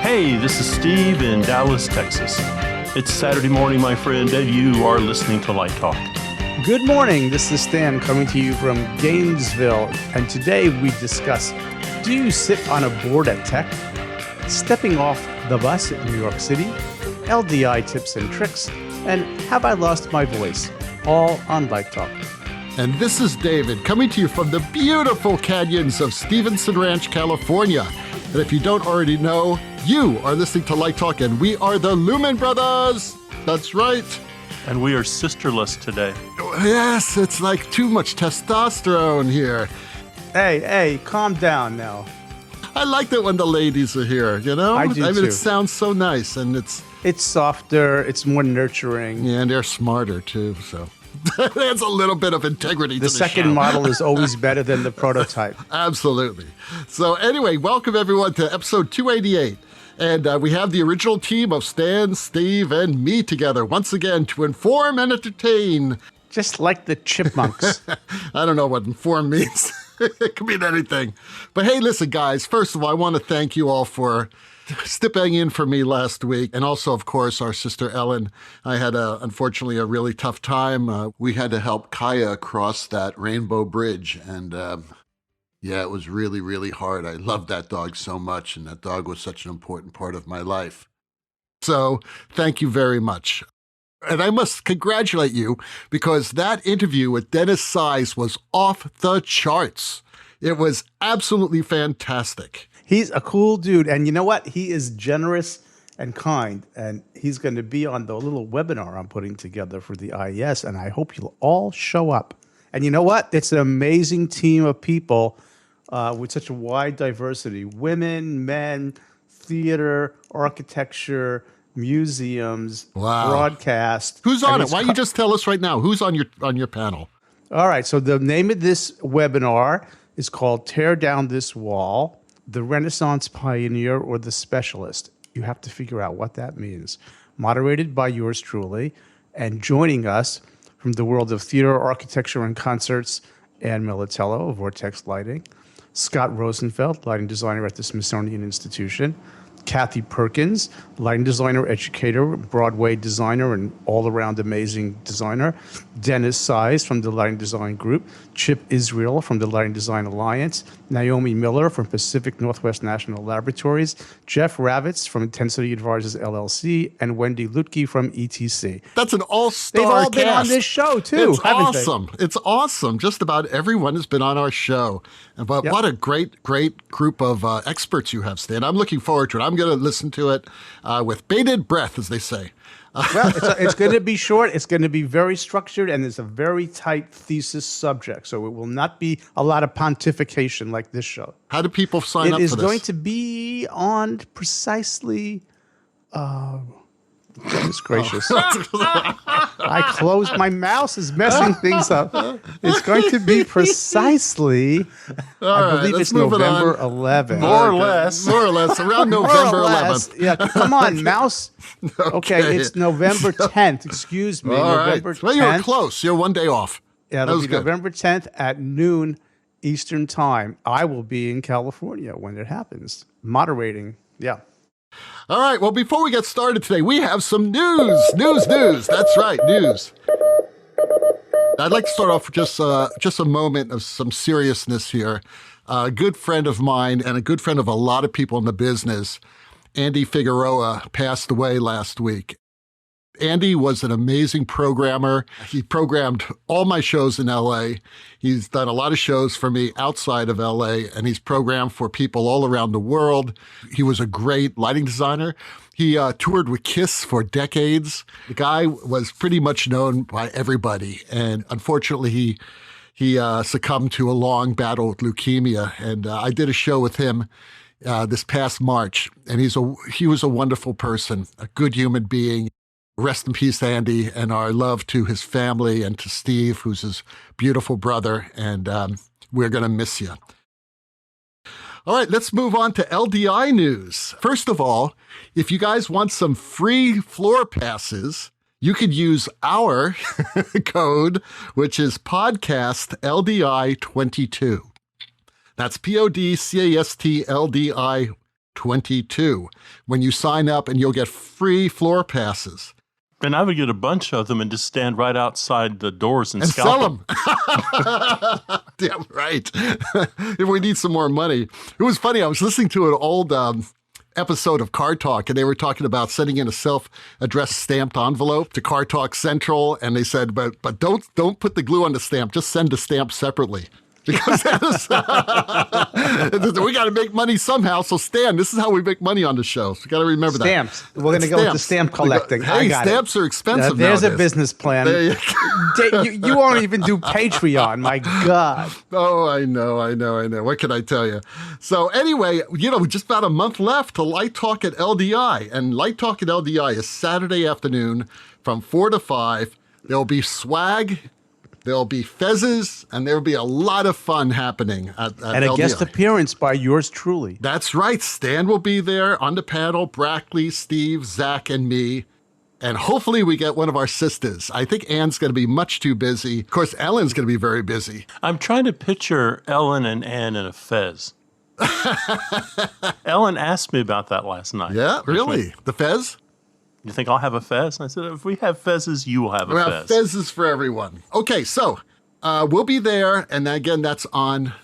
Hey, this is Steve in Dallas, Texas. It's Saturday morning, my friend, and you are listening to Light Talk. Good morning. This is Stan coming to you from Gainesville, and today we discuss, do you sit on a board at Tech? Stepping off the bus in New York City, LDI tips and tricks, and have I lost my voice? All on Light Talk. And this is David coming to you from the beautiful canyons of Stevenson Ranch, California. And if you don't already know, you are listening to Light Talk, and we are the Lumen Brothers. That's right. And we are sisterless today. Yes, it's like too much testosterone here. Hey, calm down now. I like it when the ladies are here, you know? I do mean, too. It sounds so nice, and it's softer, it's more nurturing. Yeah, and they're smarter too, so there's a little bit of integrity to the second show. model is always better than the prototype. Absolutely. So anyway, welcome everyone to episode 288. And we have the original team of Stan, Steve, and me together once again to inform and entertain. Just like the chipmunks. I don't know what inform means. It could mean anything. But hey, listen, guys, first of all, I want to thank you all for stepping in for me last week. And also, of course, our sister Ellen. I had, unfortunately, a really tough time. We had to help Kaya cross that rainbow bridge. And yeah, it was really, really hard. I loved that dog so much. And that dog was such an important part of my life. So thank you very much. And I must congratulate you because that interview with Dennis Size was off the charts. It was absolutely fantastic. He's a cool dude. And you know what? He is generous and kind. And he's going to be on the little webinar I'm putting together for the IES. And I hope you'll all show up. And you know what? It's an amazing team of people with such a wide diversity. Women, men, theater, architecture, museums, broadcast. Who's on it? Why don't you just tell us right now? Who's on your panel? All right. So the name of this webinar is called Tear Down This Wall, the Renaissance Pioneer or the Specialist. You have to figure out what that means. Moderated by yours truly, and joining us from the world of theater, architecture, and concerts, Ann Militello of Vortex Lighting, Scott Rosenfeld, lighting designer at the Smithsonian Institution, Kathy Perkins, lighting designer, educator, Broadway designer, and all-around amazing designer. Dennis Size from the Lighting Design Group. Chip Israel from the Lighting Design Alliance. Naomi Miller from Pacific Northwest National Laboratories. Jeff Ravitz from Intensity Advisors LLC. And Wendy Lutke from ETC. That's an all-star cast. They've all been cast. on this show, too. It's awesome. It's awesome. Just about everyone has been on our show. But What a great group of experts you have, Stan. I'm looking forward to it. I'm going to listen to it with bated breath, as they say. Well, it's going to be short. It's going to be very structured, and it's a very tight thesis subject. So it will not be a lot of pontification like this show. How do people sign up for this? It is going to be on precisely... goodness gracious. I closed. My mouse is messing things up. It's going to be precisely, I believe it's November 11th. More or less, around November 11th. Yeah, come on, mouse. Okay, it's November 10th. Excuse me, All November right. 10th. Well, you're close. You're one day off. Yeah, it'll be November 10th at noon Eastern Time. I will be in California when it happens, moderating. Yeah. All right. Well, before we get started today, we have some news. News. That's right, news. I'd like to start off with just a moment of some seriousness here. A good friend of mine and a good friend of a lot of people in the business, Andy Figueroa, passed away last week. Andy was an amazing programmer. He programmed all my shows in LA. He's done a lot of shows for me outside of LA, and he's programmed for people all around the world. He was a great lighting designer. He toured with KISS for decades. The guy was pretty much known by everybody, and unfortunately, he succumbed to a long battle with leukemia. And I did a show with him this past March, and he was a wonderful person, a good human being. Rest in peace, Andy, and our love to his family and to Steve, who's his beautiful brother, and we're going to miss you. All right, let's move on to LDI news. First of all, if you guys want some free floor passes, you could use our code, which is PODCASTLDI22. That's PODCASTLDI 2022 when you sign up, and you'll get free floor passes. And I would get a bunch of them and just stand right outside the doors and Sell scalp them. Yeah, right. If we need some more money. It was funny. I was listening to an old episode of Car Talk, and they were talking about sending in a self-addressed stamped envelope to Car Talk Central, and they said, but don't put the glue on the stamp. Just send the stamp separately. Because we got to make money somehow. So, Stan, this is how we make money on the show. So, we got to remember Stamps. that. We're going to go with the stamp collecting. Hey, stamps are expensive There's nowadays. a business plan. You won't even do Patreon. My God. Oh, I know. What can I tell you? So anyway, just about a month left to Light Talk at LDI. And Light Talk at LDI is Saturday afternoon from 4 to 5. There'll be swag. There'll be Fezes, and there'll be a lot of fun happening at And a LDI. guest appearance by yours truly. That's right. Stan will be there on the panel, Brackley, Steve, Zach, and me. And hopefully we get one of our sisters. I think Ann's going to be much too busy. Of course, Ellen's going to be very busy. I'm trying to picture Ellen and Ann in a Fez. Ellen asked me about that last night. Yeah, really? The Fez? You think I'll have a Fez? And I said, if we have Fezes, you will have a We'll Fez. have Fezes for everyone. Okay, so we'll be there. And again, that's on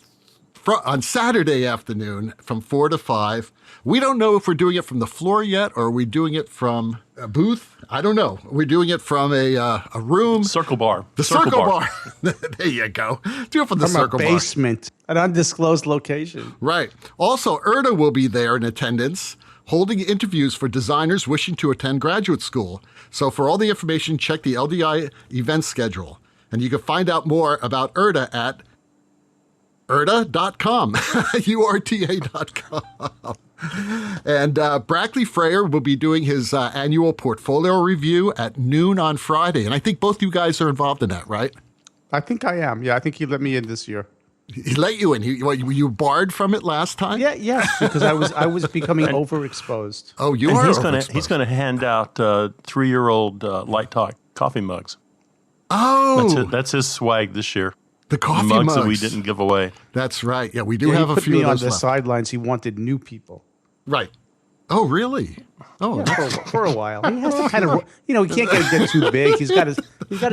Saturday afternoon from 4 to 5. We don't know if we're doing it from the floor yet, or are we doing it from a booth? I don't know. We're doing it from a room. Circle bar. The Circle Bar. There you go. Do it from the Circle Bar. From a basement, an undisclosed location. Right. Also, Erda will be there in attendance, holding interviews for designers wishing to attend graduate school. So for all the information, check the LDI event schedule. And you can find out more about Erda at urta.com, urta.com. And Brackley Freyer will be doing his annual portfolio review at noon on Friday. And I think both you guys are involved in that, right? I think I am. Yeah, I think he let me in this year. He let you in. Were you barred from it last time? Yeah, yes, because I was becoming overexposed. Oh, you And are he's overexposed. going to hand out 3-year-old Light Talk coffee mugs. Oh, That's his swag this year. the coffee mugs that we didn't give away. That's right. Yeah, we do Yeah, have he a put few me of on those the left. sidelines. He wanted new people. Right. Oh, really? Oh, For a while. He has to kind of, he can't get too big. He's got to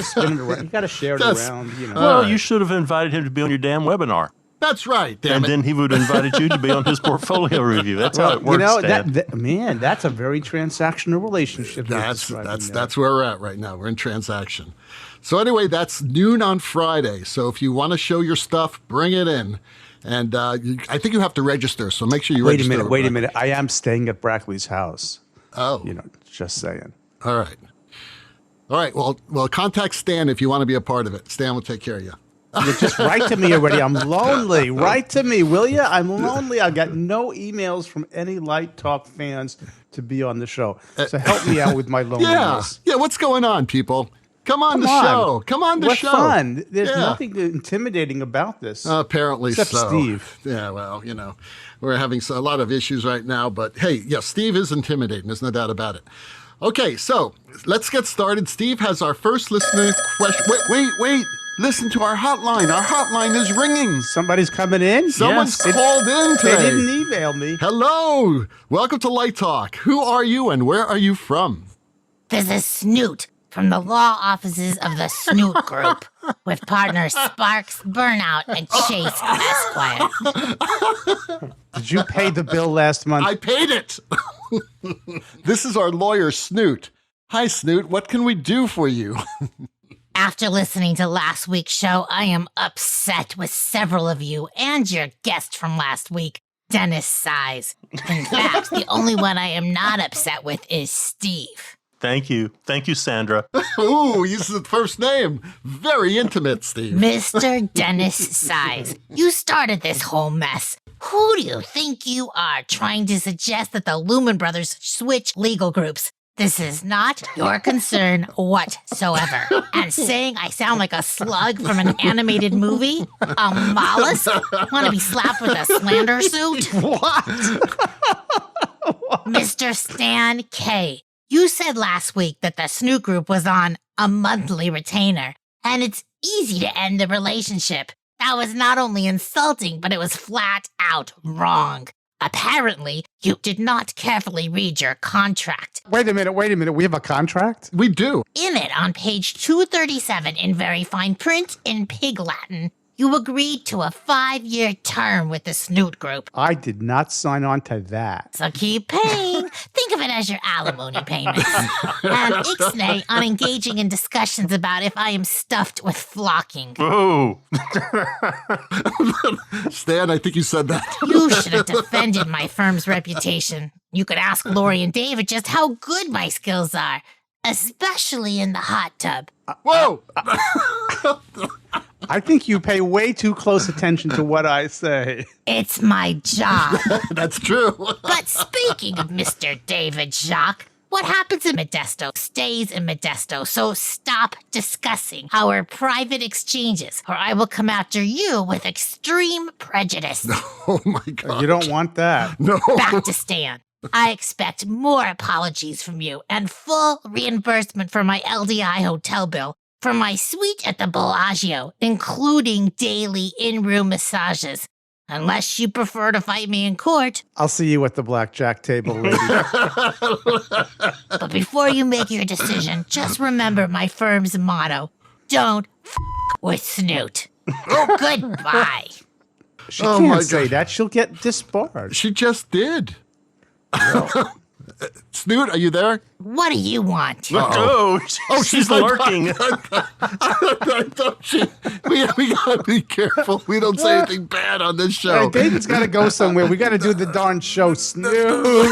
spin it around. He's got to share it That's- around. Well, right. you should have invited him to be on your damn webinar. that's right. Damn And it. then he would have invited you to be on his portfolio review. That's how it works, Stan. Man, that's a very transactional relationship. you're That's describing there. that's where we're at right now. We're in transaction. So anyway, that's noon on Friday. So if you want to show your stuff, bring it in. And I think you have to register. So make sure you register. Wait a minute. I am staying at Brackley's house. Oh, Just saying. all right. All right. Well, contact Stan if you want to be a part of it. Stan will take care of you. You just write to me already. I'm lonely. Write to me, will you? I'm lonely. I got no emails from any Light Talk fans to be on the show. So help me out with my Yeah. loneliness. Yeah. What's going on, people? Come on the Come on. show. Come on the What show. fun. There's Yeah. nothing intimidating about this. Apparently Except so. Steve. Yeah, well, we're having a lot of issues right now, but hey, yeah, Steve is intimidating. There's no doubt about it. Okay, so let's get started. Steve has our first listener question. Wait. Listen to our hotline. Our hotline is ringing. Somebody's coming in? Someone's Yes. called in They today. didn't email me. Hello. Welcome to Light Talk. Who are you and where are you from? This is Snoot from the law offices of the Snoot Group with partners Sparks, Burnout, and Chase Esquire. Did you pay the bill last month? I paid it. This is our lawyer, Snoot. Hi, Snoot. What can we do for you? After listening to last week's show, I am upset with several of you and your guest from last week, Dennis Size. In fact, the only one I am not upset with is Steve. Thank you. Thank you, Sandra. Ooh, uses the first name. Very intimate, Steve. Mr. Dennis Size, you started this whole mess. Who do you think you are trying to suggest that the Lumen Brothers switch legal groups? This is not your concern whatsoever. And saying I sound like a slug from an animated movie? A mollusk? Want to be slapped with a slander suit? What? Mr. Stan K., you said last week that the Snoot Group was on a monthly retainer, and it's easy to end the relationship. That was not only insulting, but it was flat out wrong. Apparently, you did not carefully read your contract. Wait a minute. We have a contract? We do. In it, on page 237, in very fine print in Pig Latin, you agreed to a 5-year term with the Snoot Group. I did not sign on to that. So keep paying. Think of it as your alimony payments. And ixnay on engaging in discussions about if I am stuffed with flocking. Oh, Stan, I think you said that. You should have defended my firm's reputation. You could ask Lori and David just how good my skills are, especially in the hot tub. Whoa! I think you pay way too close attention to what I say. It's my job. That's true. But speaking of Mr. David Jacques, what happens in Modesto stays in Modesto, so stop discussing our private exchanges, or I will come after you with extreme prejudice. Oh, my God. You don't want that. No. Back to Stan. I expect more apologies from you and full reimbursement for my LDI hotel bill, for my suite at the Bellagio, including daily in-room massages. Unless you prefer to fight me in court. I'll see you at the blackjack table, lady. But before you make your decision, just remember my firm's motto. Don't with Snoot. Goodbye. She Oh, can't my say God. that. She'll get disbarred. She just did. Snoot, are you there? What do you want? oh, she's like- lurking. I thought we gotta be careful. We don't say anything bad on this Hey, show. David's got to go somewhere. We got to do the darn show, Snoot.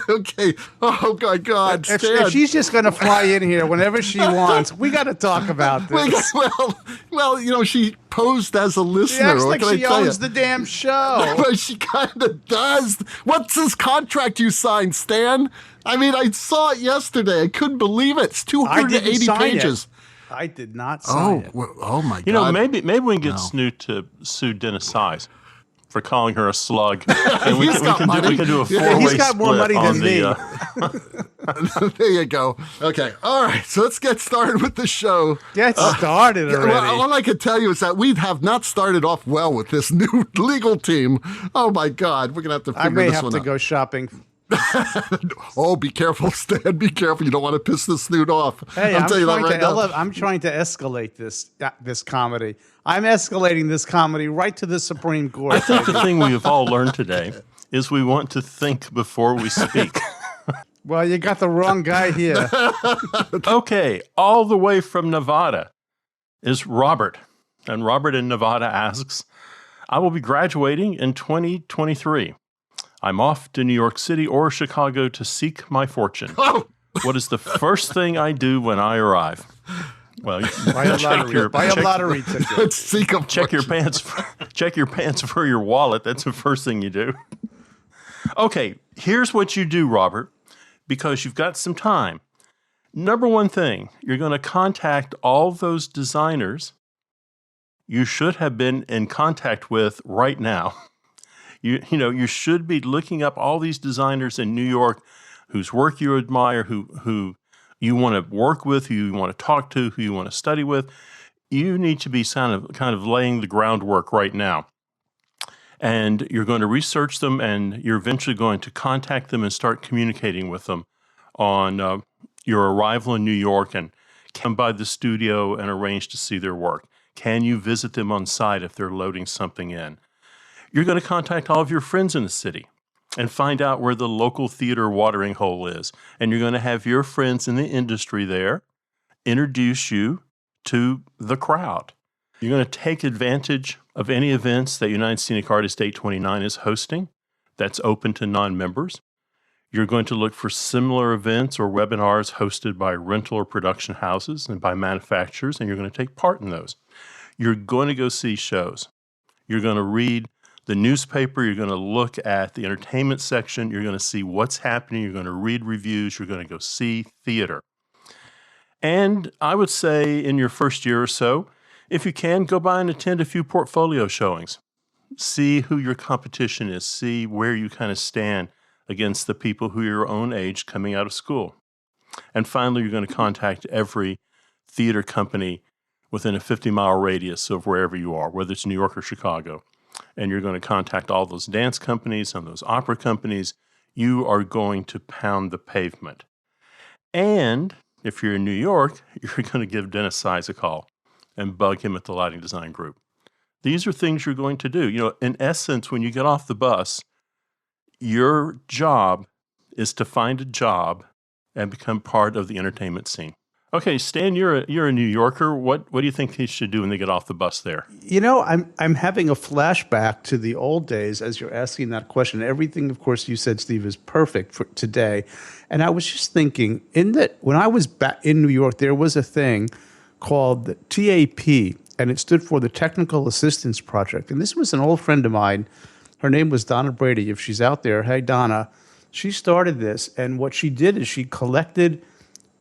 Okay. Oh, my God. If Stan. she's just going to fly in here whenever she wants, we got to talk about this. Well, she posed as a She listener. acts What like can I she tell owns you? the damn show. But she kind of does. What's this contract you signed, Stan? I mean, I saw it yesterday. I couldn't believe it. It's I didn't 280 sign pages. it. I did not sign it. Oh my God. You know, maybe we can get Snoot to sue Dennis Size for calling her a slug. And He's got money. we can do a Yeah, four-way he's got more split money on than me. There you go. Okay. All right. So let's get started with the show. Get started already. Well, all I can tell you is that we have not started off well with this new legal team. Oh my God. We're going to have to figure I may this have one to out. go shopping. Oh, be careful, Stan. Be careful. You don't want to piss the Snoot off. Hey, I'm telling you that right now. I'm trying to escalate this comedy. I'm escalating this comedy right to the Supreme Court. I think the thing we have all learned today is we want to think before we speak. Well, you got the wrong guy here. Okay, all the way from Nevada is Robert. And Robert in Nevada asks, I will be graduating in 2023. I'm off to New York City or Chicago to seek my fortune. Oh, What is the first thing I do when I arrive? Well, you Buy a lottery, check- lottery ticket. let's seek a check your fortune. pants. Check your pants for your wallet. That's the first thing you do. Okay, here's what you do, Robert, because you've got some time. Number one thing, you're going to contact all those designers you should have been in contact with right now. You should be looking up all these designers in New York whose work you admire, who you want to work with, who you want to talk to, who you want to study with. You need to be kind of laying the groundwork right now. And you're going to research them, and you're eventually going to contact them and start communicating with them on your arrival in New York, and come by the studio and arrange to see their work. Can you visit them on site if they're loading something in? You're going to contact all of your friends in the city and find out where the local theater watering hole is. And you're going to have your friends in the industry there introduce you to the crowd. You're going to take advantage of any events that United Scenic Artists 829 is hosting that's open to non-members. You're going to look for similar events or webinars hosted by rental or production houses and by manufacturers, and you're going to take part in those. You're going to go see shows. You're going to read the newspaper. You're going to look at the entertainment section. You're going to see what's happening. You're going to read reviews. You're going to go see theater. And I would say in your first year or so, if you can, go by and attend a few portfolio showings. See who your competition is. See where you kind of stand against the people who are your own age coming out of school. And finally, you're going to contact every theater company within a 50-mile radius of wherever you are, whether it's New York or Chicago. and you're going to contact all those dance companies and those opera companies. You are going to pound the pavement. And if you're in New York, you're going to give Dennis Size a call and bug him at the Lighting Design Group. These are things you're going to do. In essence, when you get off the bus, your job is to find a job and become part of the entertainment scene. Okay, Stan, you're a New Yorker. What do you think they should do when they get off the bus there? I'm having a flashback to the old days as you're asking that question. Everything, of course, you said, Steve, is perfect for today. And I was just thinking, when I was back in New York, there was a thing called the TAP, and it stood for the Technical Assistance Project. And this was an old friend of mine. Her name was Donna Brady. If she's out there, hey, Donna. She started this, and what she did is she collected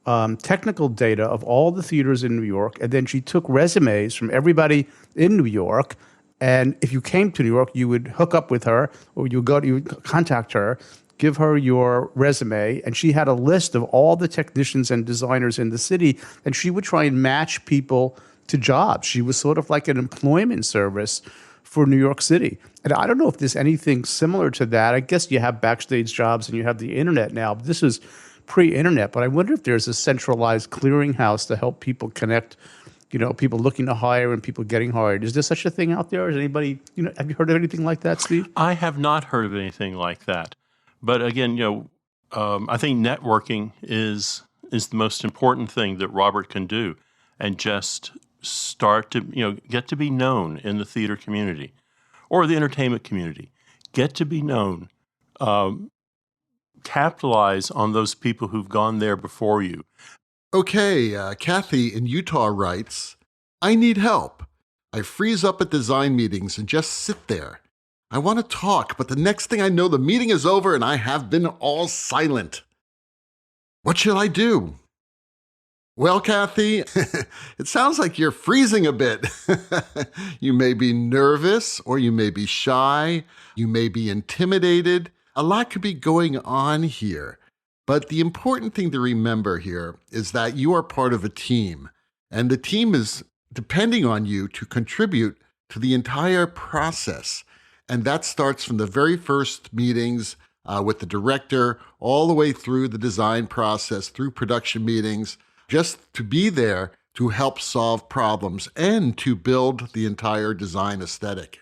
technical data of all the theaters in New York, and then she took resumes from everybody in New York. And if you came to New York, you would hook up with her, or you would contact her, give her your resume, and she had a list of all the technicians and designers in the city, and she would try and match people to jobs. She was sort of like an employment service for New York City. And I don't know if there's anything similar to that. I guess you have backstage jobs and you have the internet now. But this is pre-internet, but I wonder if there's a centralized clearinghouse to help people connect, people looking to hire and people getting hired. Is there such a thing out there? Is anybody, have you heard of anything like that, Steve? I have not heard of anything like that. But again, I think networking is the most important thing that Robert can do, and just start to, get to be known in the theater community or the entertainment community. Get to be known. Capitalize on those people who've gone there before you. Okay, Kathy in Utah writes, I need help. I freeze up at design meetings and just sit there. I want to talk, but the next thing I know, the meeting is over and I have been all silent. What should I do? Well, Kathy, it sounds like you're freezing a bit. You may be nervous, or you may be shy, you may be intimidated. A lot could be going on here. But the important thing to remember here is that you are part of a team, and the team is depending on you to contribute to the entire process. And that starts from the very first meetings with the director, all the way through the design process, through production meetings, just to be there to help solve problems and to build the entire design aesthetic.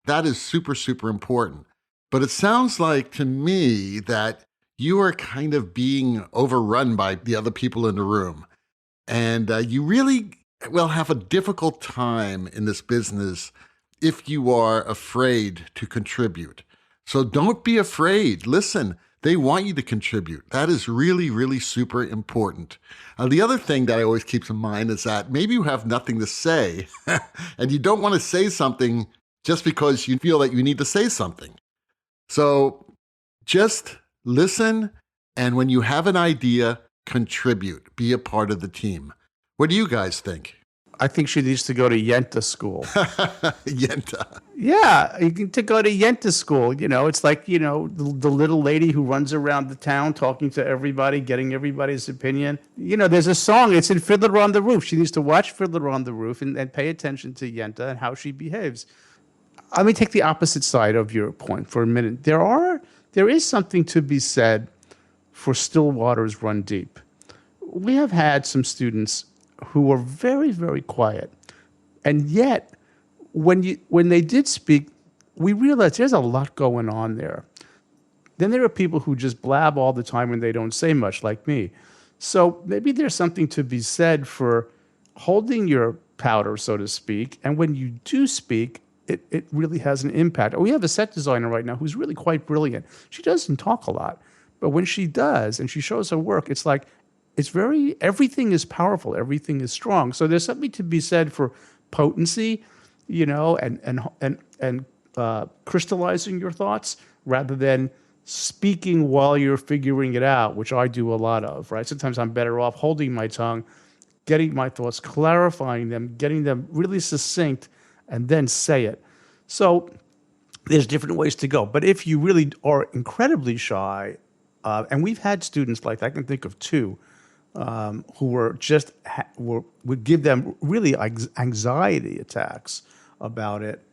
That is super, super important. But it sounds like to me that you are kind of being overrun by the other people in the room. And you really will have a difficult time in this business if you are afraid to contribute. So don't be afraid. Listen, they want you to contribute. That is really, really super important. The other thing that I always keep in mind is that maybe you have nothing to say and you don't want to say something just because you feel that you need to say something. So just listen, and when you have an idea, contribute. Be a part of the team. What do you guys think? I think she needs to go to Yenta School. Yenta. Yeah, you can to go to Yenta School. It's like, the little lady who runs around the town talking to everybody, getting everybody's opinion. There's a song, it's in Fiddler on the Roof. She needs to watch Fiddler on the Roof and pay attention to Yenta and how she behaves. Let me take the opposite side of your point for a minute. There is something to be said for still waters run deep. We have had some students who were very, very quiet. And yet, when they did speak, we realized there's a lot going on there. Then there are people who just blab all the time and they don't say much, like me. So maybe there's something to be said for holding your powder, so to speak. And when you do speak, it really has an impact. We have a set designer right now who's really quite brilliant. She doesn't talk a lot, but when she does and she shows her work, it's like, everything is powerful, everything is strong. So there's something to be said for potency, and crystallizing your thoughts rather than speaking while you're figuring it out, which I do a lot of, right? Sometimes I'm better off holding my tongue, getting my thoughts, clarifying them, getting them really succinct, and then say it. So there's different ways to go. But if you really are incredibly shy, and we've had students like that, I can think of two, who were just would give them really anxiety attacks about it.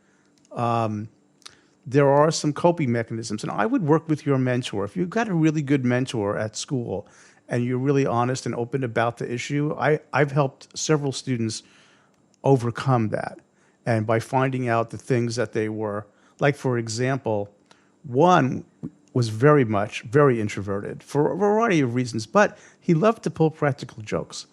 there are some coping mechanisms. And I would work with your mentor. If you've got a really good mentor at school and you're really honest and open about the issue, I've helped several students overcome that. And by finding out the things that they were, like, for example, one was very introverted for a variety of reasons, but he loved to pull practical jokes.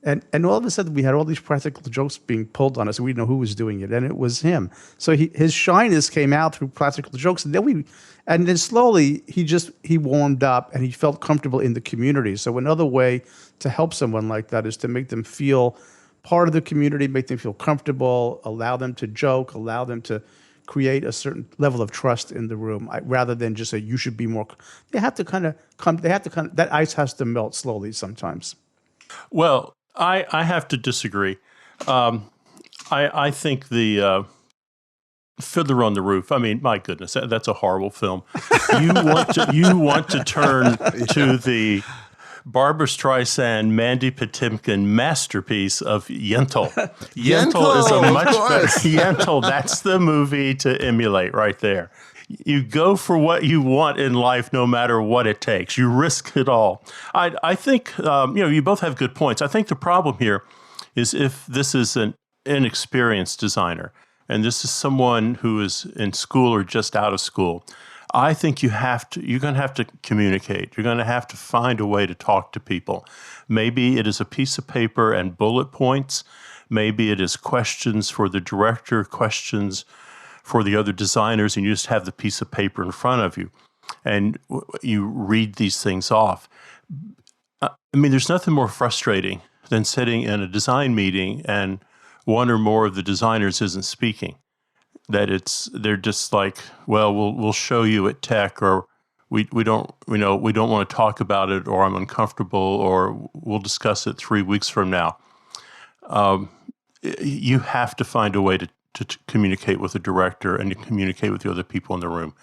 And all of a sudden, we had all these practical jokes being pulled on us, and we didn't know who was doing it, and it was him. So his shyness came out through practical jokes, and then slowly he warmed up and he felt comfortable in the community. So another way to help someone like that is to make them feel part of the community, make them feel comfortable, allow them to joke, allow them to create a certain level of trust in the room, rather than just say you should be more. They have to kind of come. That ice has to melt slowly sometimes. Well, I have to disagree. I think the Fiddler on the Roof. I mean, my goodness, that's a horrible film. You want to turn to the Barbra Streisand, Mandy Patinkin masterpiece of Yentl. Yentl is a much better. Yentl, that's the movie to emulate right there. You go for what you want in life, no matter what it takes. You risk it all. I think you both have good points. I think the problem here is if this is an inexperienced designer and this is someone who is in school or just out of school, I think you're going to have to communicate. You're going to have to find a way to talk to people. Maybe it is a piece of paper and bullet points. Maybe it is questions for the director, questions for the other designers, and you just have the piece of paper in front of you, and you read these things off. I mean, there's nothing more frustrating than sitting in a design meeting and one or more of the designers isn't speaking. They're just like, well, we'll show you at tech, or we don't want to talk about it, or I'm uncomfortable, or we'll discuss it 3 weeks from now. You have to find a way to communicate with the director and to communicate with the other people in the room.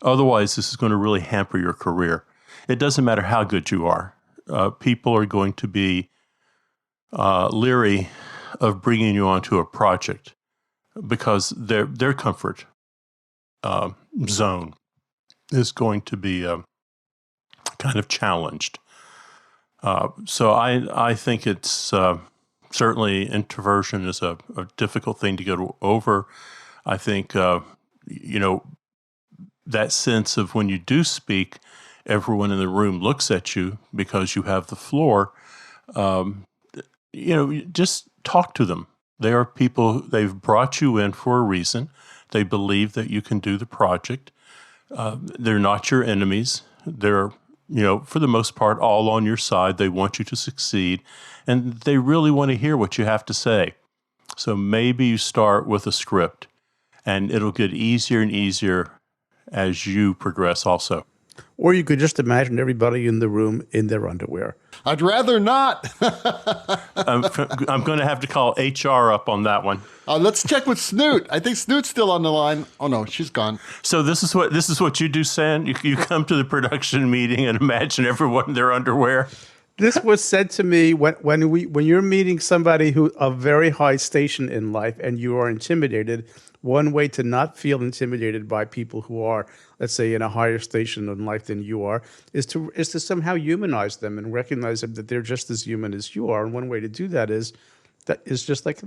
Otherwise, this is going to really hamper your career. It doesn't matter how good you are. People are going to be leery of bringing you onto a project because their comfort zone is going to be kind of challenged. So I think it's certainly introversion is a difficult thing to get over. I think that sense of when you do speak, everyone in the room looks at you because you have the floor. Just talk to them. They are people, they've brought you in for a reason. They believe that you can do the project. They're not your enemies. They're, for the most part, all on your side. They want you to succeed, and they really want to hear what you have to say. So maybe you start with a script, and it'll get easier and easier as you progress also. Or you could just imagine everybody in the room in their underwear. I'd rather not. I'm going to have to call HR up on that one. Let's check with Snoot. I think Snoot's still on the line. Oh no, she's gone. So this is what you do, San? You come to the production meeting and imagine everyone in their underwear? This was said to me when you're meeting somebody who of very high station in life and you are intimidated. One way to not feel intimidated by people who are, let's say, in a higher station in life than you are, is to somehow humanize them and recognize them that they're just as human as you are. And one way to do that is just like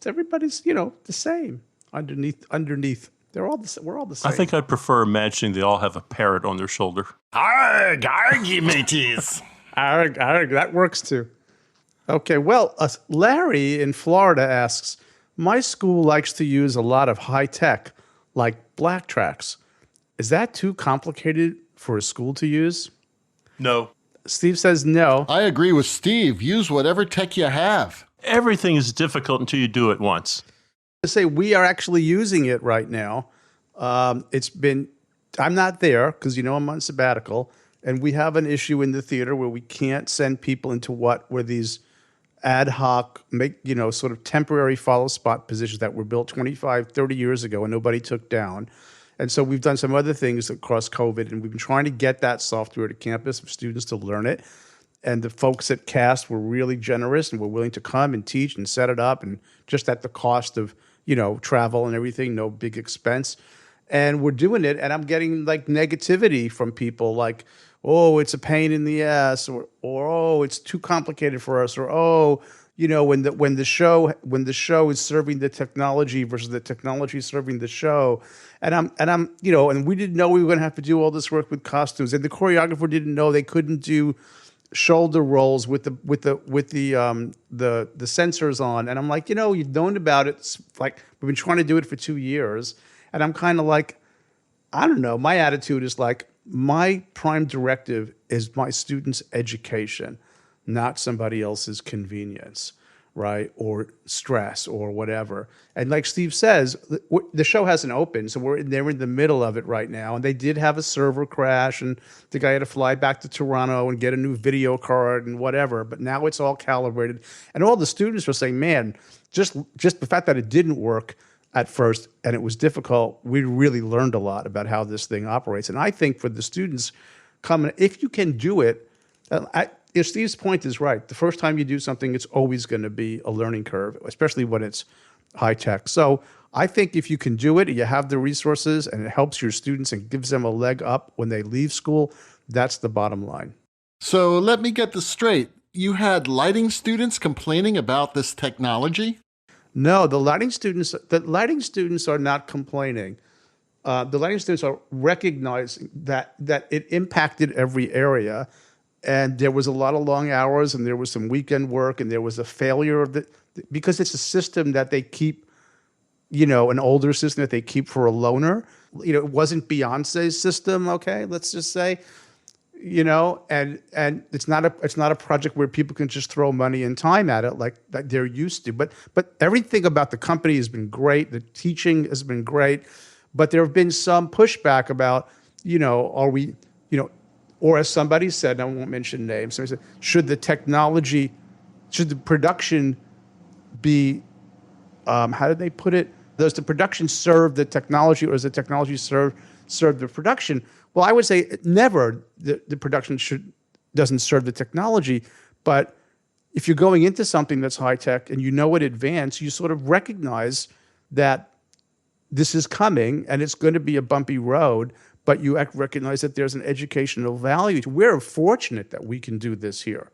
everybody's the same underneath. We're all the same. I think I'd prefer imagining they all have a parrot on their shoulder. Arg, you mateys. Arg, that works too. Okay, well, Larry in Florida asks, my school likes to use a lot of high tech, like black tracks. Is that too complicated for a school to use? No. Steve says no. I agree with Steve. Use whatever tech you have. Everything is difficult until you do it once. To say we are actually using it right now. I'm not there because I'm on sabbatical, and we have an issue in the theater where we can't send people into what were these ad hoc, sort of temporary follow spot positions that were built 25, 30 years ago and nobody took down. And so we've done some other things across COVID, and we've been trying to get that software to campus for students to learn it. And the folks at CAST were really generous and were willing to come and teach and set it up, and just at the cost of, travel and everything, no big expense. And we're doing it, and I'm getting like negativity from people like, oh, it's a pain in the ass, or oh, it's too complicated for us, or oh, when the show is serving the technology versus the technology serving the show, and we didn't know we were going to have to do all this work with costumes, and the choreographer didn't know they couldn't do shoulder rolls with the sensors on, and I'm like, you've known about it. It's like we've been trying to do it for 2 years, and I'm kind of like, I don't know. My attitude is like, my prime directive is my students' education, not somebody else's convenience, right? Or stress or whatever. And like Steve says, the show hasn't opened, so they're in the middle of it right now. And they did have a server crash, and the guy had to fly back to Toronto and get a new video card and whatever. But now it's all calibrated. And all the students were saying, man, just the fact that it didn't work at first and it was difficult, we really learned a lot about how this thing operates. And I think for the students coming, if you can do it, if Steve's point is right, the first time you do something, it's always going to be a learning curve, especially when it's high tech. So I think if you can do it, you have the resources, and it helps your students and gives them a leg up when they leave school, that's the bottom line. So let me get this straight. You had lighting students complaining about this technology? No, the lighting students are not complaining. The lighting students are recognizing that it impacted every area, and there was a lot of long hours, and there was some weekend work, and there was a failure of because it's a system that they keep, an older system that they keep for a loaner. It wasn't Beyonce's system, okay, let's just say. And it's not a project where people can just throw money and time at it like they're used to. But everything about the company has been great. The teaching has been great, but there have been some pushback about, are we, or as somebody said, and I won't mention names, somebody said, should the production be, how did they put it? Does the production serve the technology, or does the technology serve the production? Well, I would say never. The production doesn't serve the technology, but if you're going into something that's high tech and in advance, you sort of recognize that this is coming and it's going to be a bumpy road, but you recognize that there's an educational value. We're fortunate that we can do this here,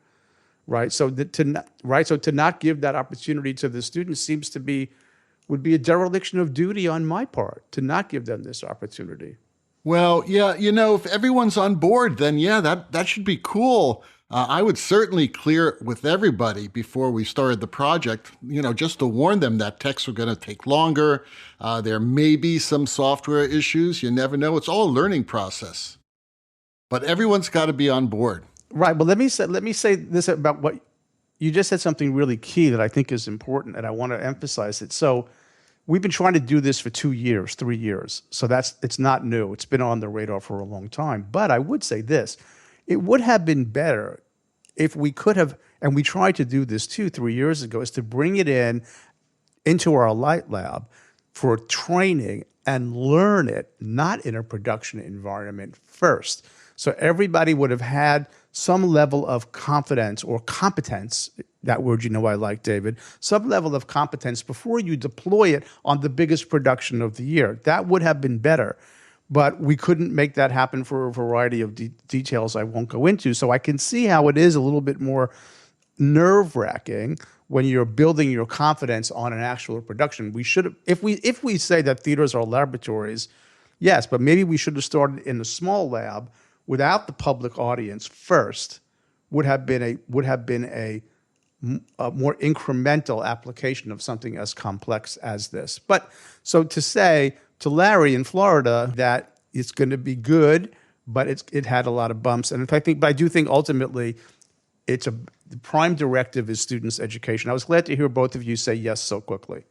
right? So to not give that opportunity to the students would be a dereliction of duty on my part to not give them this opportunity. Well, yeah, if everyone's on board, then yeah, that should be cool. I would certainly clear it with everybody before we started the project, just to warn them that techs are going to take longer. There may be some software issues. You never know. It's all a learning process. But everyone's got to be on board. Right. But let me say this about what you just said, something really key that I think is important, and I want to emphasize it. So we've been trying to do this for 2 years, 3 years. So it's not new. It's been on the radar for a long time. But I would say this, it would have been better if we could have, and we tried to do this 2-3 years ago, is to bring it into our light lab for training and learn it, not in a production environment first. So everybody would have had some level of confidence or competence, that word I like, David, some level of competence before you deploy it on the biggest production of the year. That would have been better. But we couldn't make that happen for a variety of details I won't go into. So I can see how it is a little bit more nerve-wracking when you're building your confidence on an actual production. We should have, if we say that theaters are laboratories, yes, but maybe we should have started in a small lab without the public audience first. Would have been a more incremental application of something as complex as this. But so to say to Larry in Florida that it's going to be good, but it had a lot of bumps, but I do think ultimately the prime directive is students' education. I was glad to hear both of you say yes so quickly.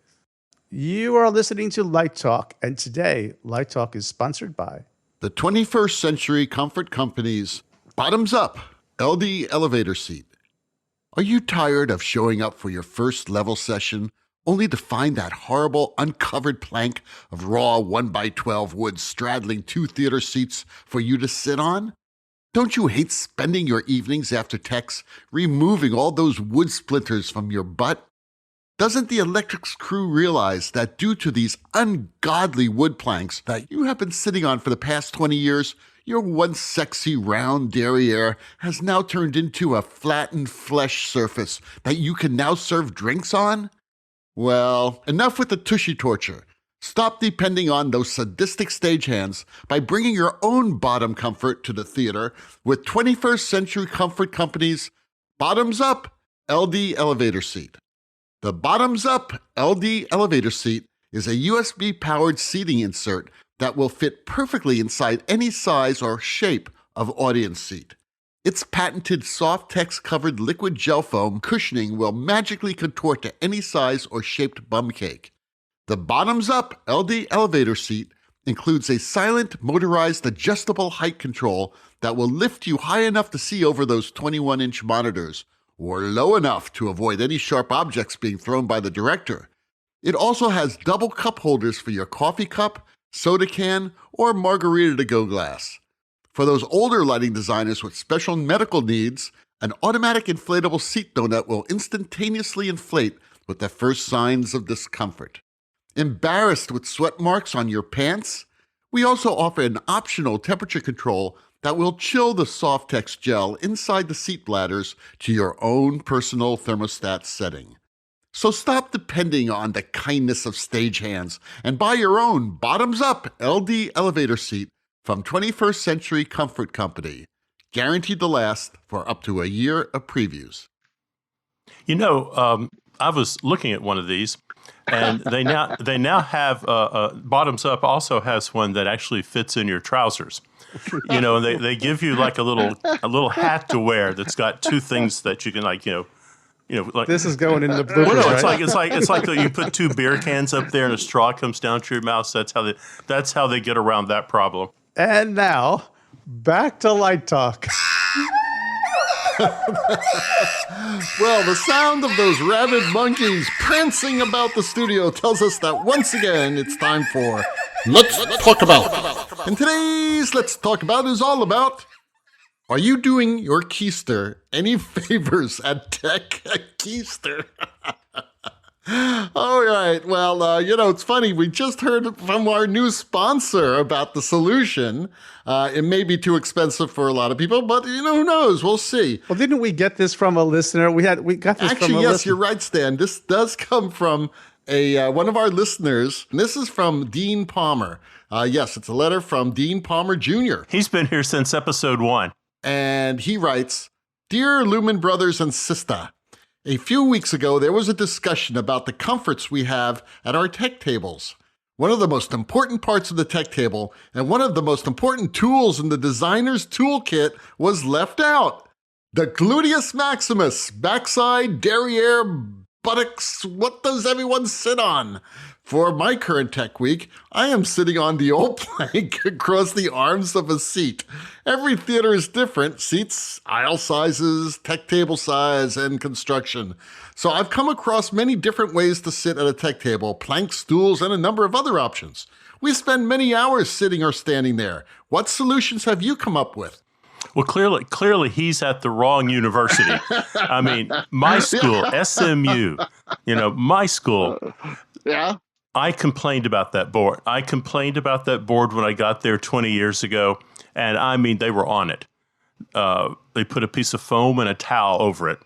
You are listening to Light Talk, and today Light Talk is sponsored by the 21st Century Comfort Company's Bottoms Up LD Elevator Seat. Are you tired of showing up for your first level session only to find that horrible uncovered plank of raw 1x12 wood straddling 2 theater seats for you to sit on? Don't you hate spending your evenings after techs removing all those wood splinters from your butt? Doesn't the electrics crew realize that due to these ungodly wood planks that you have been sitting on for the past 20 years, your once sexy round derriere has now turned into a flattened flesh surface that you can now serve drinks on? Well, enough with the tushy torture. Stop depending on those sadistic stagehands by bringing your own bottom comfort to the theater with 21st Century Comfort Company's Bottoms Up LD Elevator Seat. The Bottoms Up LD Elevator Seat is a USB-powered seating insert that will fit perfectly inside any size or shape of audience seat. Its patented soft-text-covered liquid gel foam cushioning will magically contort to any size or shaped bum cake. The Bottoms Up LD Elevator Seat includes a silent, motorized, adjustable height control that will lift you high enough to see over those 21-inch monitors, or low enough to avoid any sharp objects being thrown by the director. It also has double cup holders for your coffee cup, soda can, or margarita-to-go glass. For those older lighting designers with special medical needs, an automatic inflatable seat donut will instantaneously inflate with the first signs of discomfort. Embarrassed with sweat marks on your pants? We also offer an optional temperature control that will chill the soft-text gel inside the seat bladders to your own personal thermostat setting. So stop depending on the kindness of stagehands and buy your own bottoms-up LD elevator seat from 21st Century Comfort Company, guaranteed to last for up to a year of previews. You know, I was looking at one of these, and they now have Bottoms Up also has one that actually fits in your trousers. You know, and they give you like a little hat to wear that's got two things that you can like like This is going into the bloopers, well, no, right? it's like you put two beer cans up there and a straw comes down to your mouth. So that's how they get around that problem. And now, back to Light Talk. Well, the sound of those rabid monkeys prancing about the studio tells us that once again it's time for Let's Talk About. And today's Let's Talk About is all about, are you doing your keister any favors at Tech Keister? All right. Well, it's funny. We just heard from our new sponsor about the solution. It may be too expensive for a lot of people, but who knows? We'll see. Well, didn't we get this from a listener? We got this from a Yes, listener. you're right, Stan. This does come from one of our listeners. And this is from Dean Palmer. Yes, it's a letter from Dean Palmer Jr. He's been here since episode 1. And he writes, Dear Lumen Brothers and Sister, a few weeks ago, there was a discussion about the comforts we have at our tech tables. One of the most important parts of the tech table and one of the most important tools in the designer's toolkit was left out. The gluteus maximus, backside, derriere, buttocks, what does everyone sit on? For my current tech week, I am sitting on the old plank across the arms of a seat. Every theater is different, seats, aisle sizes, tech table size, and construction. So I've come across many different ways to sit at a tech table, plank stools, and a number of other options. We spend many hours sitting or standing there. What solutions have you come up with? Well, clearly he's at the wrong university. I mean, my school, SMU, my school. Yeah. I complained about that board. When I got there 20 years ago, and I mean, they were on it. They put a piece of foam and a towel over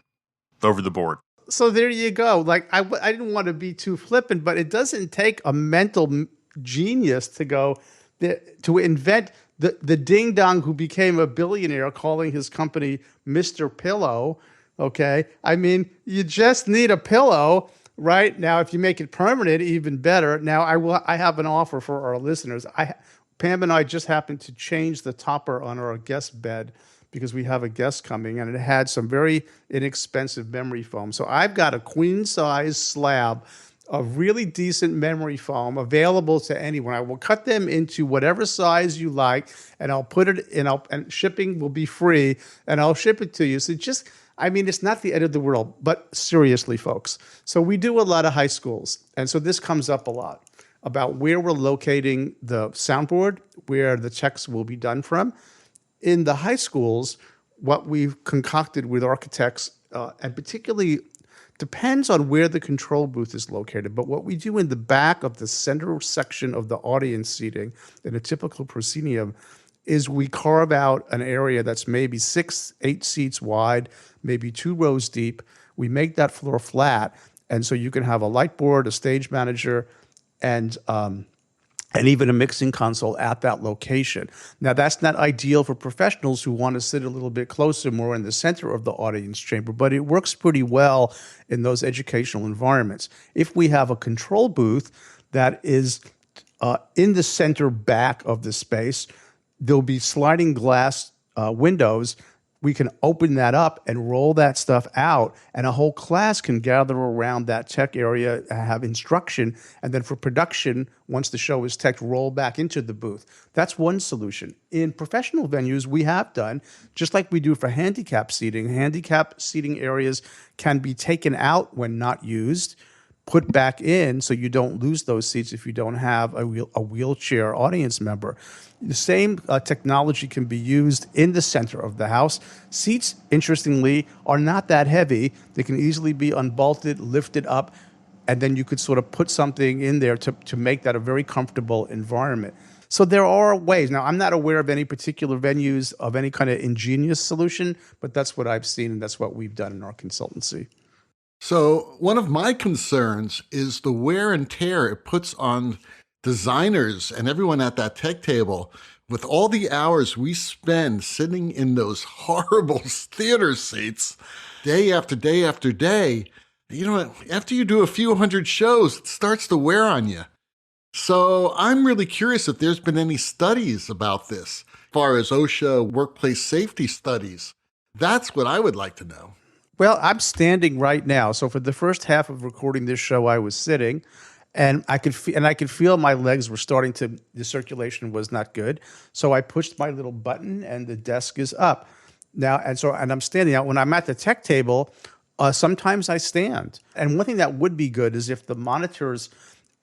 the board. So there you go. Like I didn't want to be too flippant, but it doesn't take a mental genius to invent the ding dong who became a billionaire calling his company Mr. Pillow. Okay, I mean, you just need a pillow. Right now, if you make it permanent, even better. Now, I have an offer for our listeners. Pam and I just happened to change the topper on our guest bed because we have a guest coming, and it had some very inexpensive memory foam. So I've got a queen size slab of really decent memory foam available to anyone. I will cut them into whatever size you like, and I'll put it in. And shipping will be free, and I'll ship it to you. So it's not the end of the world, but seriously, folks. So we do a lot of high schools. And so this comes up a lot about where we're locating the soundboard, where the checks will be done from. In the high schools, what we've concocted with architects, and particularly Depends on where the control booth is located. But what we do in the back of the center section of the audience seating in a typical proscenium is we carve out an area that's maybe 6, 8 seats wide, maybe 2 rows deep. We make that floor flat. And so you can have a light board, a stage manager, and even a mixing console at that location. Now, that's not ideal for professionals who want to sit a little bit closer, more in the center of the audience chamber, but it works pretty well in those educational environments. If we have a control booth that is in the center back of the space, there'll be sliding glass windows. We can open that up and roll that stuff out, and a whole class can gather around that tech area, have instruction, and then for production, once the show is teched, roll back into the booth. That's one solution. In professional venues, we have done, just like we do for handicap seating areas can be taken out when not used, put back in so you don't lose those seats if you don't have a wheelchair audience member. The same technology can be used in the center of the house. Seats, interestingly, are not that heavy. They can easily be unbolted, lifted up, and then you could sort of put something in there to make that a very comfortable environment. So there are ways. Now, I'm not aware of any particular venues of any kind of ingenious solution, but that's what I've seen, and that's what we've done in our consultancy. So one of my concerns is the wear and tear it puts on designers and everyone at that tech table with all the hours we spend sitting in those horrible theater seats day after day after day. You know, after you do a few hundred shows, it starts to wear on you. So I'm really curious if there's been any studies about this, as far as OSHA workplace safety studies. That's what I would like to know. Well, I'm standing right now. So for the first half of recording this show, I was sitting, and I could feel my legs were starting to. The circulation was not good. So I pushed my little button, and the desk is up now. And I'm standing out. When I'm at the tech table, sometimes I stand. And one thing that would be good is if the monitors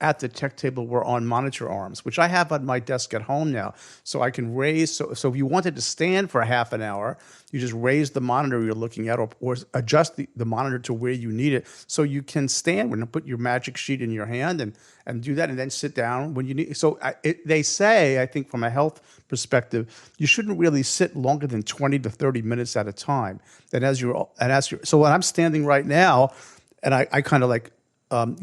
at the tech table were on monitor arms, which I have on my desk at home now. So I can raise, so if you wanted to stand for a half an hour, you just raise the monitor you're looking at or adjust the monitor to where you need it. So you can stand when you put your magic sheet in your hand and do that and then sit down when you need. So they say, I think from a health perspective, you shouldn't really sit longer than 20 to 30 minutes at a time. So when I'm standing right now, and I kind of like, I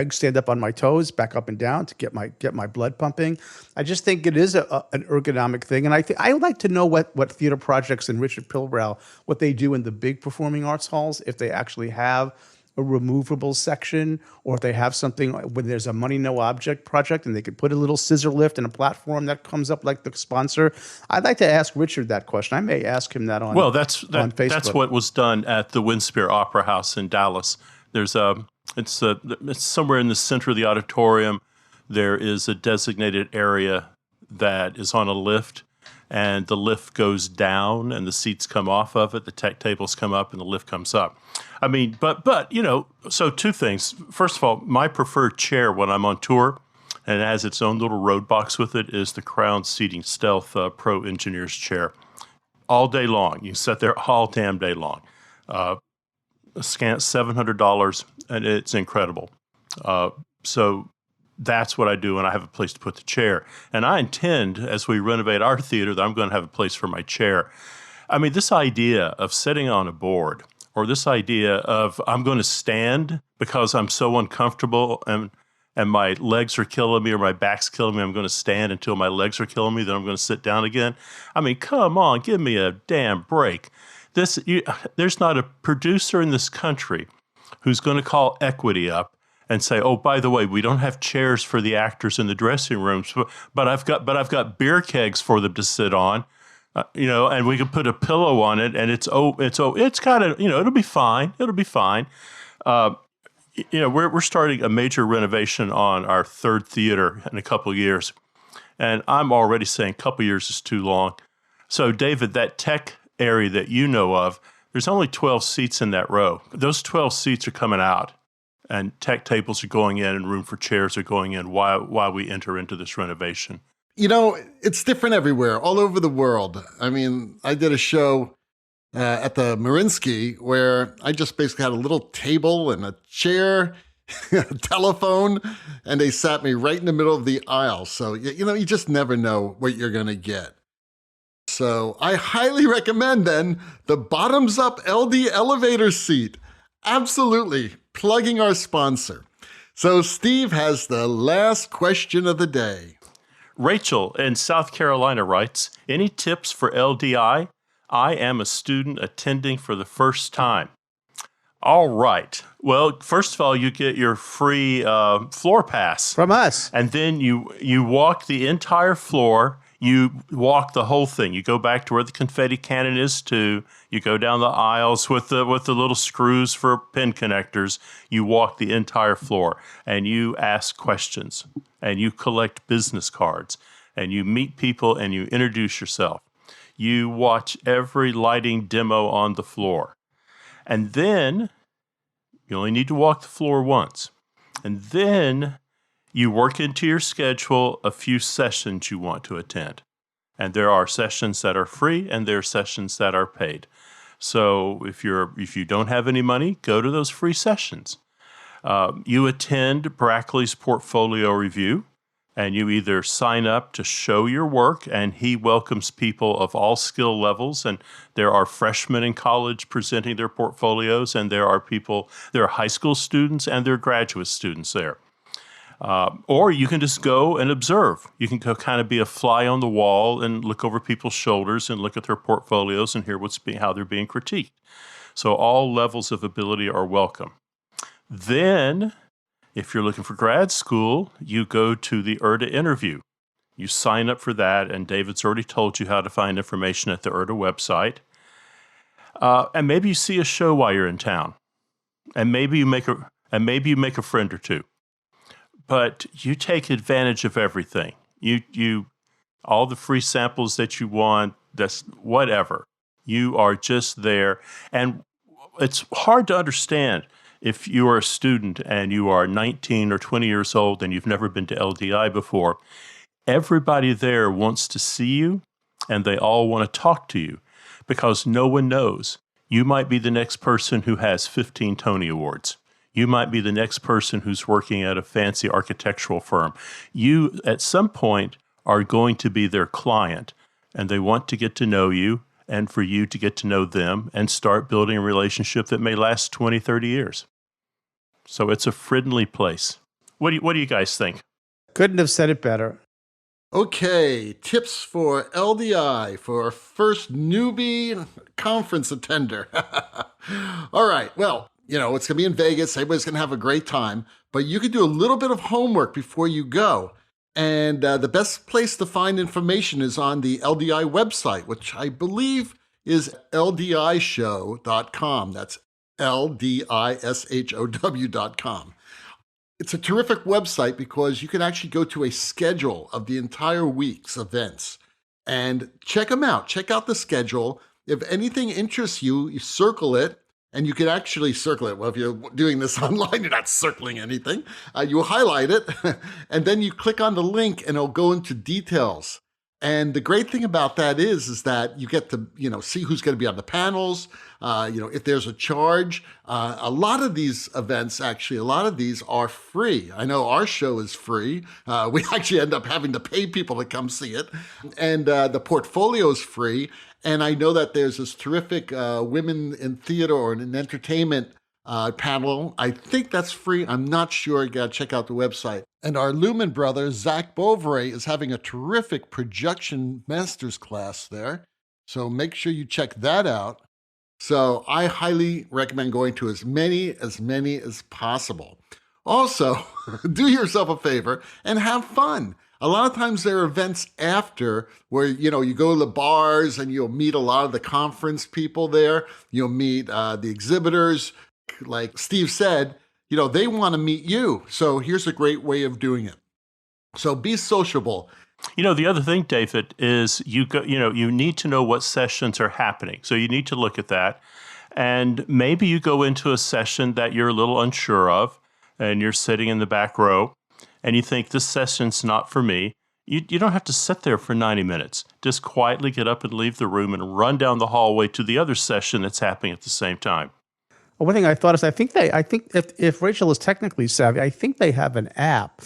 stand up on my toes, back up and down to get my blood pumping. I just think it is an ergonomic thing, and I would like to know what theater projects and Richard Pilbrow, what they do in the big performing arts halls, if they actually have a removable section, or if they have something when there's a money no object project and they could put a little scissor lift and a platform that comes up like the sponsor. I'd like to ask Richard that question. I may ask him that on Facebook. That's what was done at the Windspear Opera House in Dallas. There's it's somewhere in the center of the auditorium. There is a designated area that is on a lift, and the lift goes down, and the seats come off of it. The tech tables come up, and the lift comes up. I mean, but so two things. First of all, my preferred chair when I'm on tour, and it has its own little road box with it, is the Crown Seating Stealth Pro Engineer's chair. All day long. You can sit there all damn day long. Scant $700, and it's incredible. So that's what I do, and I have a place to put the chair. And I intend, as we renovate our theater, that I'm going to have a place for my chair. I mean, this idea of sitting on a board, or this idea of I'm going to stand because I'm so uncomfortable and my legs are killing me or my back's killing me, I'm going to stand until my legs are killing me, then I'm going to sit down again. I mean, come on, give me a damn break. There's not a producer in this country who's going to call equity up and say, "Oh, by the way, we don't have chairs for the actors in the dressing rooms, but I've got beer kegs for them to sit on, and we can put a pillow on it, and it's kind of, it'll be fine. It'll be fine." We're starting a major renovation on our third theater in a couple of years, and I'm already saying a couple of years is too long. So, David, that tech area that you know of, there's only 12 seats in that row. Those 12 seats are coming out, and tech tables are going in, and room for chairs are going in while we enter into this renovation. It's different everywhere, all over the world. I mean, I did a show at the Marinsky, where I just basically had a little table and a chair, a telephone, and they sat me right in the middle of the aisle. So, you just never know what you're going to get. So I highly recommend then the bottoms up LD elevator seat. Absolutely. Plugging our sponsor. So Steve has the last question of the day. Rachel in South Carolina writes, any tips for LDI? I am a student attending for the first time. All right. Well, first of all, you get your free floor pass. From us. And then you walk the entire floor. You walk the whole thing. You go back to where the confetti cannon is too. You go down the aisles with the little screws for pin connectors. You walk the entire floor and you ask questions and you collect business cards and you meet people and you introduce yourself. You watch every lighting demo on the floor. And then you only need to walk the floor once. And then you work into your schedule a few sessions you want to attend. And there are sessions that are free and there are sessions that are paid. So if you don't have any money, go to those free sessions. You attend Brackley's portfolio review and you either sign up to show your work, and he welcomes people of all skill levels, and there are freshmen in college presenting their portfolios, and there are high school students and there are graduate students there. Or you can just go and observe. You can go kind of be a fly on the wall and look over people's shoulders and look at their portfolios and hear how they're being critiqued. So all levels of ability are welcome. Then, if you're looking for grad school, you go to the IRTA interview. You sign up for that, and David's already told you how to find information at the IRTA website. And maybe you see a show while you're in town, and maybe you make a friend or two. But you take advantage of everything. You all the free samples that you want, that's whatever. You are just there. And it's hard to understand if you are a student and you are 19 or 20 years old and you've never been to LDI before. Everybody there wants to see you and they all want to talk to you because no one knows. You might be the next person who has 15 Tony Awards. You might be the next person who's working at a fancy architectural firm. You, at some point, are going to be their client, and they want to get to know you and for you to get to know them and start building a relationship that may last 20, 30 years. So it's a friendly place. What do you guys think? Couldn't have said it better. Okay, tips for LDI for first newbie conference attender. All right, well, it's going to be in Vegas. Everybody's going to have a great time, but you can do a little bit of homework before you go. And the best place to find information is on the LDI website, which I believe is ldishow.com. That's ldishow.com. It's a terrific website because you can actually go to a schedule of the entire week's events and check them out. Check out the schedule. If anything interests you, you circle it. And you can actually circle it. Well, if you're doing this online, you're not circling anything. You highlight it, and then you click on the link, and it'll go into details. And the great thing about that is that you get to, see who's going to be on the panels. If there's a charge. A lot of these events, actually, a lot of these are free. I know our show is free. We actually end up having to pay people to come see it, and the portfolio is free. And I know that there's this terrific women in theater or in entertainment panel. I think that's free. I'm not sure. You got to check out the website. And our Lumen Brothers, Zach Bovary, is having a terrific projection master's class there. So make sure you check that out. So I highly recommend going to as many as possible. Also, do yourself a favor and have fun. A lot of times there are events after where, you go to the bars and you'll meet a lot of the conference people there. You'll meet the exhibitors. Like Steve said, they want to meet you. So here's a great way of doing it. So be sociable. The other thing, David, is you need to know what sessions are happening. So you need to look at that. And maybe you go into a session that you're a little unsure of and you're sitting in the back row. And you think, this session's not for me. You don't have to sit there for 90 minutes. Just quietly get up and leave the room and run down the hallway to the other session that's happening at the same time. Well, one thing I thought is I think if Rachel is technically savvy, I think they have an app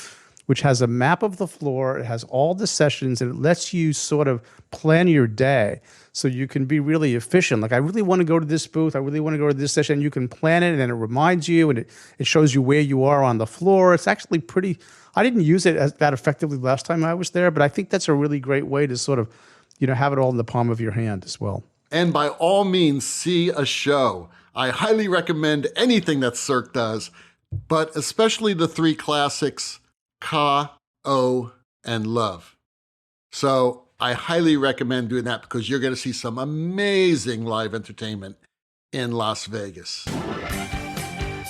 which has a map of the floor. It has all the sessions, and it lets you sort of plan your day so you can be really efficient. Like, I really want to go to this booth. I really want to go to this session. You can plan it, and then it reminds you, and it shows you where you are on the floor. It's actually pretty. I didn't use it that effectively last time I was there, but I think that's a really great way to sort of, have it all in the palm of your hand as well. And by all means, see a show. I highly recommend anything that Cirque does, but especially the three classics, Ka, O, and Love. So I highly recommend doing that because you're going to see some amazing live entertainment in Las Vegas.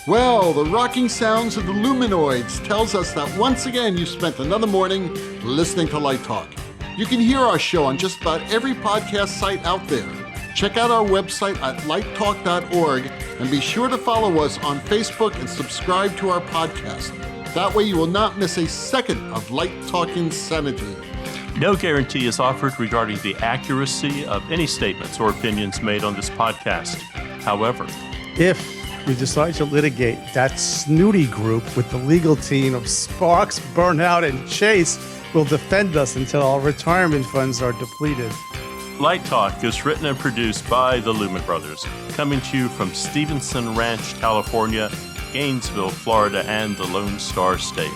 Well, the rocking sounds of the Luminoids tells us that once again you spent another morning listening to Light Talk. You can hear our show on just about every podcast site out there. Check out our website at lighttalk.org and be sure to follow us on Facebook and subscribe to our podcast. That way you will not miss a second of Light Talk Insanity. No guarantee is offered regarding the accuracy of any statements or opinions made on this podcast. However, if we decide to litigate, that snooty group with the legal team of Sparks, Burnout, and Chase will defend us until our retirement funds are depleted. Light Talk is written and produced by the Lumen Brothers, coming to you from Stevenson Ranch, California, Gainesville, Florida, and the Lone Star State.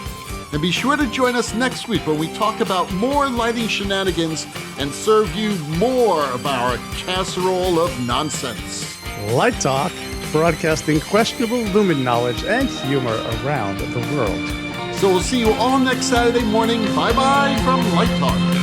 And be sure to join us next week when we talk about more lighting shenanigans and serve you more of our casserole of nonsense. Light Talk, broadcasting questionable lumen knowledge and humor around the world. So we'll see you all next Saturday morning. Bye-bye from Light Talk.